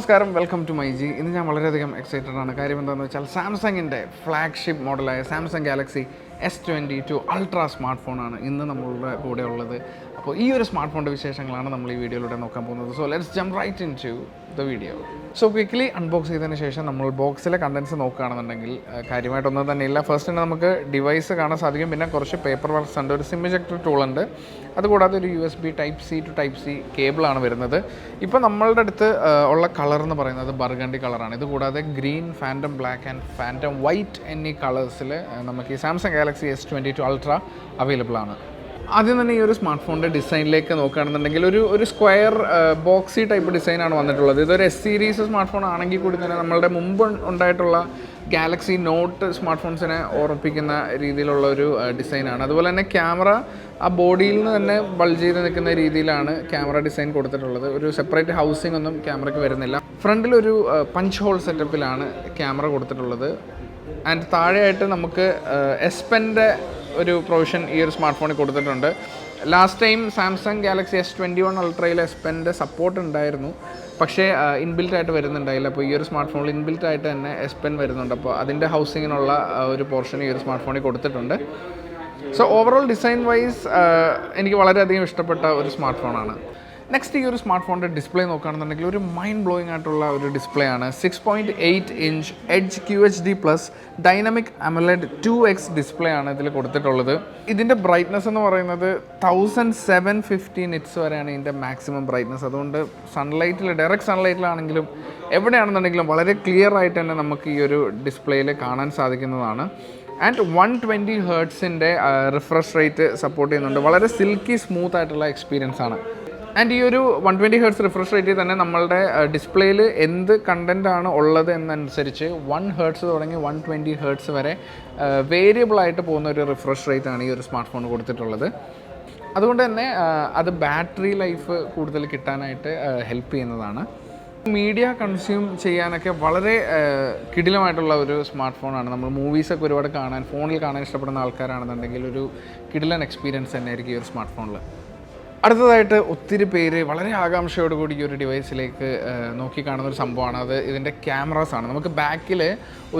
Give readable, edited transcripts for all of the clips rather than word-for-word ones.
നമസ്കാരം, welcome to myG. ഇന്ന് ഞാൻ വളരെയധികം എക്സൈറ്റഡ് ആണ്. കാര്യം എന്താണെന്ന് വെച്ചാൽ സാംസങ്ങിൻ്റെ ഫ്ലാഗ്ഷിപ്പ് മോഡലായ Samsung Galaxy S22 ultra smart ഫോണാണ് ഇന്ന് നമ്മളുടെ കൂടെ ഉള്ളത്. അപ്പോൾ ഈ ഒരു സ്മാർട്ട് ഫോണിൻ്റെ വിശേഷങ്ങളാണ് നമ്മൾ ഈ വീഡിയോയിലൂടെ നോക്കാൻ പോകുന്നത്. So let's jump right into the video വീഡിയോ. സോ ക്വിക്ക്ലി അൺബോക്സ് ചെയ്തതിന് ശേഷം നമ്മൾ ബോക്സിലെ കണ്ടൻസ് നോക്കുകയാണെന്നുണ്ടെങ്കിൽ കാര്യമായിട്ടൊന്നും തന്നെ ഇല്ല. ഫസ്റ്റ് തന്നെ നമുക്ക് ഡിവൈസ് കാണാൻ സാധിക്കും. പിന്നെ കുറച്ച് പേപ്പർ വർക്ക്സ് ഉണ്ട്, ഒരു സിം ഇജക്ടർ ടൂൾ ഉണ്ട്, അതുകൂടാതെ ഒരു USB Type-C to Type-C കേബിളാണ് വരുന്നത്. ഇപ്പോൾ നമ്മളുടെ അടുത്ത് ഉള്ള കളർ എന്ന് പറയുന്നത് ബർഗണ്ടി കളറാണ്. ഇതുകൂടാതെ green, phantom black and phantom white എന്നീ കളേഴ്സിൽ നമുക്ക് ഈ Samsung Galaxy S22 ultra available ആണ്. ആദ്യം തന്നെ ഈ ഒരു സ്മാർട്ട് ഫോണിൻ്റെ ഡിസൈനിലേക്ക് നോക്കുകയാണെന്നുണ്ടെങ്കിൽ ഒരു സ്ക്വയർ ബോക്സി ടൈപ്പ് ഡിസൈനാണ് വന്നിട്ടുള്ളത്. ഇതൊരു S സീരീസ് സ്മാർട്ട് ഫോൺ ആണെങ്കിൽ കൂടി തന്നെ നമ്മളുടെ മുമ്പ് ഉണ്ടായിട്ടുള്ള ഗാലക്സി നോട്ട് സ്മാർട്ട് ഫോൺസിനെ ഓർമ്മിപ്പിക്കുന്ന രീതിയിലുള്ള ഒരു ഡിസൈനാണ്. അതുപോലെ തന്നെ ക്യാമറ ആ ബോഡിയിൽ നിന്ന് തന്നെ ബൾജ് ചെയ്ത് നിൽക്കുന്ന രീതിയിലാണ് ക്യാമറ ഡിസൈൻ കൊടുത്തിട്ടുള്ളത്. ഒരു സെപ്പറേറ്റ് ഹൗസിംഗ് ഒന്നും ക്യാമറയ്ക്ക് വരുന്നില്ല. ഫ്രണ്ടിലൊരു പഞ്ച് ഹോൾ സെറ്റപ്പിലാണ് ക്യാമറ കൊടുത്തിട്ടുള്ളത്. ആൻഡ് താഴെയായിട്ട് നമുക്ക് S പെൻ്റെ ഒരു പ്രൊവിഷൻ ഈ ഒരു സ്മാർട്ട് ഫോണിൽ കൊടുത്തിട്ടുണ്ട്. Last time Samsung Galaxy S21 അൾട്രയിൽ S പെൻ്റെ സപ്പോർട്ട് ഉണ്ടായിരുന്നു, പക്ഷേ ഇൻബിൽറ്റ് ആയിട്ട് വരുന്നുണ്ടായില്ല. അപ്പോൾ ഈ ഒരു സ്മാർട്ട് ഫോണിൽ ഇൻബിൽറ്റ് ആയിട്ട് തന്നെ S പെൻ വരുന്നുണ്ട്. അപ്പോൾ അതിൻ്റെ ഹൗസിങ്ങിനുള്ള ഒരു പോർഷൻ ഈ ഒരു സ്മാർട്ട് ഫോണിൽ കൊടുത്തിട്ടുണ്ട്. സോ ഓവറോൾ ഡിസൈൻ വൈസ് എനിക്ക് വളരെയധികം ഇഷ്ടപ്പെട്ട ഒരു സ്മാർട്ട് ഫോണാണ്. നെക്സ്റ്റ് ഈ ഒരു സ്മാർട്ട് ഫോണിൻ്റെ ഡിസ്പ്ലേ നോക്കുകയാണെന്നുണ്ടെങ്കിൽ ഒരു മൈൻഡ് ബ്ലോയിങ് ആയിട്ടുള്ള ഒരു ഡിസ്പ്ലേ ആണ്. 6.8 inch edge QHD+ dynamic AMOLED 2X display ആണ് ഇതിൽ കൊടുത്തിട്ടുള്ളത്. ഇതിൻ്റെ ബ്രൈറ്റ്നസ് എന്ന് പറയുന്നത് 1750 നിറ്റ്സ് വരെയാണ് ഇതിൻ്റെ മാക്സിമം ബ്രൈറ്റ്നസ്. അതുകൊണ്ട് ഡയറക്റ്റ് സൺലൈറ്റിലാണെങ്കിലും എവിടെയാണെന്നുണ്ടെങ്കിലും വളരെ ക്ലിയർ ആയിട്ട് തന്നെ നമുക്ക് ഈ ഒരു ഡിസ്പ്ലേയിൽ കാണാൻ സാധിക്കുന്നതാണ്. ആൻഡ് 120 ഹെർട്സിൻ്റെ റിഫ്രഷ് റേറ്റ് സപ്പോർട്ട് ചെയ്യുന്നുണ്ട്. വളരെ സിൽക്കി സ്മൂത്ത് ആയിട്ടുള്ള എക്സ്പീരിയൻസ് ആണ്. ആൻഡ് ഈ ഒരു 120 ഹെർട്സ് റിഫ്രഷ് റേറ്റിൽ തന്നെ നമ്മളുടെ ഡിസ്പ്ലേയിൽ എന്ത് കണ്ടൻറ്റാണ് ഉള്ളത് എന്നനുസരിച്ച് 1 ഹെർട്സ് തുടങ്ങി 120 ഹെർട്സ് വരെ വേരിയബിളായിട്ട് പോകുന്ന ഒരു റിഫ്രഷ് റേറ്റാണ് ഈ ഒരു സ്മാർട്ട് ഫോൺ കൊടുത്തിട്ടുള്ളത്. അതുകൊണ്ട് തന്നെ അത് ബാറ്ററി ലൈഫ് കൂടുതൽ കിട്ടാനായിട്ട് ഹെൽപ്പ് ചെയ്യുന്നതാണ്. മീഡിയ കൺസ്യൂം ചെയ്യാനൊക്കെ വളരെ കിടിലമായിട്ടുള്ള ഒരു സ്മാർട്ട് ഫോണാണ്. നമ്മൾ മൂവീസൊക്കെ ഒരുപാട് ഫോണിൽ കാണാൻ ഇഷ്ടപ്പെടുന്ന ആൾക്കാരാണെന്നുണ്ടെങ്കിൽ ഒരു കിടിലൻ എക്സ്പീരിയൻസ് തന്നെയായിരിക്കും ഈ ഒരു സ്മാർട്ട് ഫോണിൽ. അടുത്തതായിട്ട് ഒത്തിരി പേര് വളരെ ആകാംക്ഷയോടുകൂടി ഈ ഒരു ഡിവൈസിലേക്ക് നോക്കിക്കാണുന്ന ഒരു സംഭവമാണ്. അത് ഇതിൻ്റെ ക്യാമറാസാണ്. നമുക്ക് ബാക്കിൽ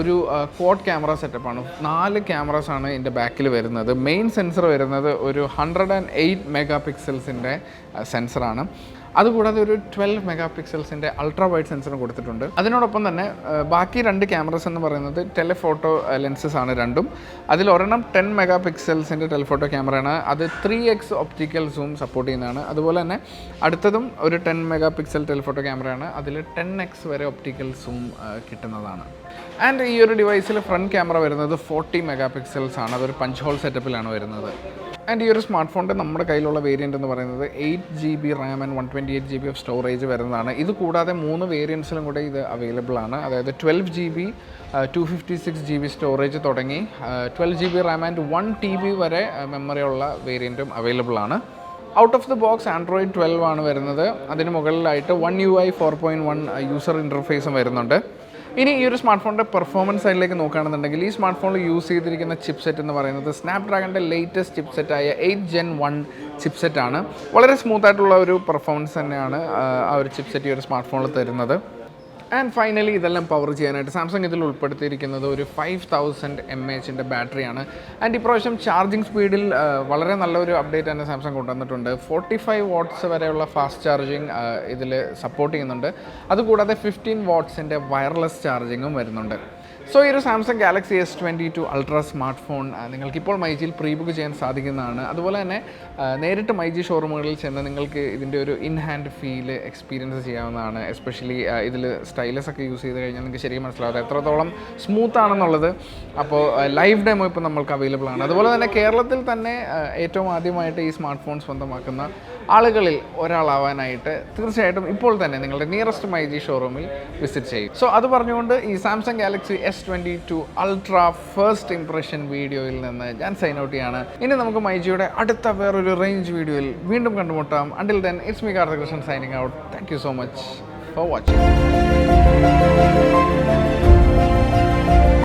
ഒരു ക്വാഡ് ക്യാമറ സെറ്റപ്പാണ്. 4 ക്യാമറാസാണ് ഇതിൻ്റെ ബാക്കിൽ വരുന്നത്. മെയിൻ സെൻസർ വരുന്നത് ഒരു 108 മെഗാ പിക്സൽസിൻ്റെ സെൻസറാണ്. അതുകൂടാതെ ഒരു 12 മെഗാ പിക്സൽസിൻ്റെ അൾട്രാ വൈഡ് സെൻസറും കൊടുത്തിട്ടുണ്ട്. അതിനോടൊപ്പം തന്നെ ബാക്കി 2 ക്യാമറസ് എന്ന് പറയുന്നത് ടെലിഫോട്ടോ ലെൻസസ് ആണ് രണ്ടും. അതിലൊരെണ്ണം 10 മെഗാ പിക്സൽസിൻ്റെ ടെലിഫോട്ടോ ക്യാമറയാണ്. അത് 3x ഒപ്റ്റിക്കൽ സൂം സപ്പോർട്ട് ചെയ്യുന്നതാണ്. അതുപോലെ തന്നെ അടുത്തതും ഒരു 10 മെഗാ പിക്സൽ ടെലിഫോട്ടോ ക്യാമറയാണ്. അതിൽ 10x വരെ ഒപ്റ്റിക്കൽ സൂം കിട്ടുന്നതാണ്. ആൻഡ് ഈ ഒരു ഡിവൈസിൽ ഫ്രണ്ട് ക്യാമറ വരുന്നത് 40 മെഗാ പിക്സൽസ് ആണ്. അതൊരു പഞ്ച് ഹോൾ സെറ്റപ്പിലാണ് വരുന്നത്. ആൻഡ് ഈ ഒരു സ്മാർട്ട് ഫോണിൻ്റെ നമ്മുടെ കയ്യിലുള്ള വേരിയൻ്റ് എന്ന് പറയുന്നത് 8GB RAM and 128GB of storage വരുന്നതാണ്. ഇത് കൂടാതെ 3 വേരിയൻസിലും കൂടെ ഇത് അവൈലബിൾ ആണ്. അതായത് 12GB 256GB സ്റ്റോറേജ് തുടങ്ങി 12GB RAM ആൻഡ് 1TB വരെ മെമ്മറിയുള്ള വേരിയൻറ്റും അവൈലബിൾ ആണ്. Out of the box Android 12 ആണ് വരുന്നത്. അതിന് മുകളിലായിട്ട് One UI 4.1 യൂസർ ഇൻ്റർഫേസും വരുന്നുണ്ട്. ഇനി ഈ ഒരു സ്മാർട്ട് ഫോണിൻ്റെ പെർഫോമൻസ് സൈഡിലേക്ക് നോക്കുകയാണെന്നുണ്ടെങ്കിൽ ഈ സ്മാർട്ട് ഫോണിൽ യൂസ് ചെയ്തിരിക്കുന്ന ചിപ്സെറ്റ് എന്ന് പറയുന്നത് സ്നാപ്ഡ്രാഗണിൻ്റെ ലേറ്റസ്റ്റ് ചിപ്സെറ്റായ 8 Gen 1 ചിപ്സെറ്റാണ്. വളരെ സ്മൂത്തായിട്ടുള്ള ഒരു പെർഫോമൻസ് തന്നെയാണ് ആ ഒരു ചിപ്സെറ്റ് ഈ ഒരു സ്മാർട്ട് ഫോണിൽ തരുന്നത്. ആൻഡ് ഫൈനലി ഇതെല്ലാം പവർ ചെയ്യാനായിട്ട് സാംസങ് ഇതിൽ ഉൾപ്പെടുത്തിയിരിക്കുന്നത് ഒരു 5000 mAh ബാറ്ററിയാണ്. ആൻഡ് ഇപ്രാവശ്യം ചാർജിങ് സ്പീഡിൽ വളരെ നല്ലൊരു അപ്ഡേറ്റ് തന്നെ സാംസങ് കൊണ്ടുവന്നിട്ടുണ്ട്. 45 വാട്ട്സ് വരെയുള്ള ഫാസ്റ്റ് ചാർജിങ് ഇതിൽ സപ്പോർട്ട് ചെയ്യുന്നുണ്ട്. അതുകൂടാതെ 15 വാട്ട്സിൻ്റെ വയർലെസ് ചാർജിങ്ങും വരുന്നുണ്ട്. സോ ഈ ഒരു Samsung Galaxy S22 ultra smart phone നിങ്ങൾക്കിപ്പോൾ മൈജിയിൽ പ്രീ ബുക്ക് ചെയ്യാൻ സാധിക്കുന്നതാണ്. അതുപോലെ തന്നെ നേരിട്ട് മൈജി ഷോറൂമുകളിൽ ചെന്ന് നിങ്ങൾക്ക് ഇതിൻ്റെ ഒരു ഇൻ ഹാൻഡ് ഫീല് എക്സ്പീരിയൻസ് ചെയ്യാവുന്നതാണ്. എസ്പെഷ്യലി ഇതിൽ സ്റ്റൈലസ് ഒക്കെ യൂസ് ചെയ്ത് കഴിഞ്ഞാൽ നിങ്ങൾക്ക് ശരിക്കും മനസ്സിലാവും എത്രത്തോളം സ്മൂത്ത് ആണെന്നുള്ളത്. അപ്പോൾ ലൈവ് ഡെമോ ഇപ്പോൾ നമ്മൾക്ക് അവൈലബിൾ ആണ്. അതുപോലെ തന്നെ കേരളത്തിൽ തന്നെ ഏറ്റവും ആദ്യമായിട്ട് ഈ സ്മാർട്ട് ഫോൺ സ്വന്തമാക്കുന്ന ആളുകളിൽ ഒരാളാവാനായിട്ട് തീർച്ചയായിട്ടും ഇപ്പോൾ തന്നെ നിങ്ങളുടെ നിയറസ്റ്റ് മൈജി ഷോറൂമിൽ വിസിറ്റ് ചെയ്യും. സോ അത് പറഞ്ഞുകൊണ്ട് ഈ Samsung Galaxy S22 ultra first impression വീഡിയോയിൽ നിന്ന് ഞാൻ സൈൻ ഔട്ട് ചെയ്യാണ്. ഇനി നമുക്ക് മൈജിയുടെ അടുത്ത വേറൊരു റേഞ്ച് വീഡിയോയിൽ വീണ്ടും കണ്ടുമുട്ടാം. Until then it's me Karthikrishnan signing out. Thank you so much for watching.